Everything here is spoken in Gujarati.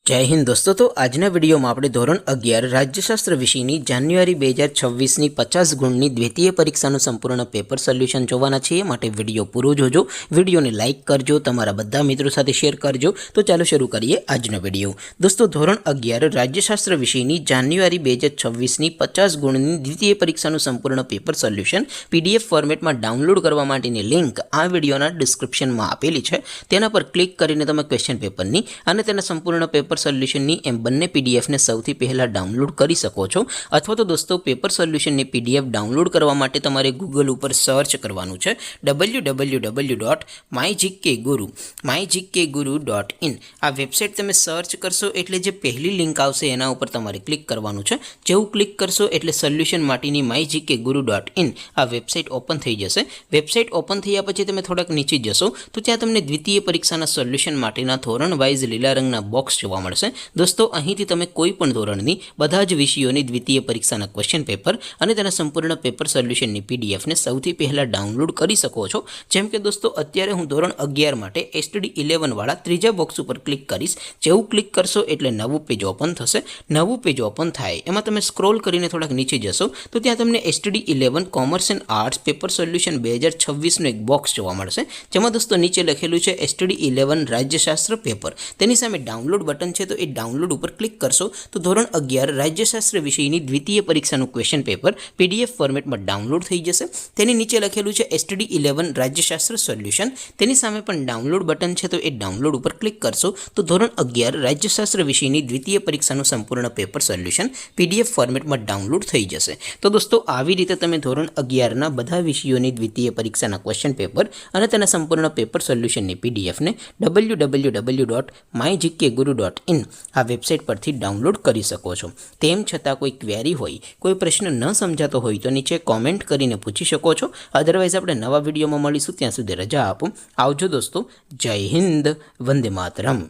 जय हिंद दोस्तों। तो आजना विडियो में આપણે ધોરણ 11 રાજ્યશાસ્ત્ર વિષયની જાન્યુઆરી 2026ની 50 ગુણની દ્વિતીય પરીક્ષાનું સંપૂર્ણ પેપર સોલ્યુશન જોવાના છીએ। માટે વિડિયો પૂરો જોજો, વિડિયોને લાઈક કરજો, તમારા બધા મિત્રો સાથે શેર કરજો। તો ચાલો શરૂ કરીએ આજનો વિડિયો। દોસ્તો ધોરણ 11 રાજ્યશાસ્ત્ર વિષયની જાન્યુઆરી 2026ની 50 ગુણની દ્વિતીય પરીક્ષાનું સંપૂર્ણ પેપર સોલ્યુશન PDF ફોર્મેટમાં ડાઉનલોડ કરવા માટેની લિંક આ વિડિયોના ડિસ્ક્રિપ્શનમાં આપેલી છે। તેના પર ક્લિક કરીને તમે ક્વેશ્ચન પેપરની અને તેના સંપૂર્ણ પેપર સોલ્યુશનની એમ બંને PDF ને સૌથી પહેલા ડાઉનલોડ કરી શકો છો। અથવા તો દોસ્તો પેપર સોલ્યુશનની PDF ડાઉનલોડ કરવા માટે તમારે ગૂગલ ઉપર સર્ચ કરવાનું છે www.mygkguru.in। આ વેબસાઇટ તમે સર્ચ કરશો એટલે જે પહેલી લિંક આવશે એના ઉપર તમારે ક્લિક કરવાનું છે। જેવું ક્લિક કરશો એટલે સોલ્યુશન માટેની mygkguru.in આ વેબસાઇટ ઓપન થઈ જશે। વેબસાઇટ ઓપન થયા પછી તમે થોડાક નીચે જશો તો ત્યાં તમને દ્વિતીય પરીક્ષાના સોલ્યુશન માટેના ધોરણ વાઇઝ લીલા રંગના બોક્સ જોવા મળશે। दोस्तों અહીંથી તમે કોઈ પણ ધોરણની બધા જ વિષયોની દ્વિતીય પરીક્ષાના ક્વેશ્ચન પેપર અને તેના સંપૂર્ણ પેપર સોલ્યુશનની PDF ને સૌથી પહેલા ડાઉનલોડ કરી શકો છો। જેમ કે દોસ્તો અત્યારે હું ધોરણ 11 માટે STD 11 વાળા ત્રીજા બોક્સ ઉપર ક્લિક કરીશ। જેવું ક્લિક કરશો એટલે નવું પેજ ઓપન થશે। નવું પેજ ઓપન થાય એમાં તમે સ્ક્રોલ કરીને થોડાક નીચે જશો તો ત્યાં તમને STD 11 commerce and arts paper solution 2026 નું એક બોક્સ જોવા મળશે। જેમાં દોસ્તો નીચે લખેલું છે STD 11 રાજ્યશાસ્ત્ર પેપર। તેની સામે ડાઉનલોડ બટન છે तो ये डाउनलोड पर क्लिक करशो तो धोरण 11 राज्यशास्त्र विषयनी द्वितीय परीक्षाનું क्वेश्चन पेपर PDF फॉर्मेट में डाउनलोड थई जशे। तेनी नीचे लखेलुं छे STD 11 राज्यशास्त्र सोल्यूशन। तेनी सामे पण डाउनलोड बटन छे तो ये डाउनलोड पर क्लिक करशो तो धोरण 11 राज्यशास्त्र विषयनी द्वितीय परीक्षाનું संपूर्ण पेपर सोल्यूशन PDF फॉर्मेट में डाउनलोड थई जशे। तो दोस्तों આવી રીતે તમે ધોરણ 11 ના બધા વિષયોની દ્વિતીય પરીક્ષાના ક્વેશ્ચન પેપર અને તેના સંપૂર્ણ પેપર સોલ્યુશનની PDF ને www.mygkguru.in आ वेबसाइट पर डाउनलॉड कर सको छो। तेम छतां कोई क्वेरी होय, कोई प्रश्न न समझातो होय तो नीचे कॉमेंट करीने पूछी शको छो। अदरवाइज आपणे नवा विडियो में मळीशुं, त्यां सुधी रजा आपो। आवजो दोस्तों। जय हिंद, वंदे मातरम।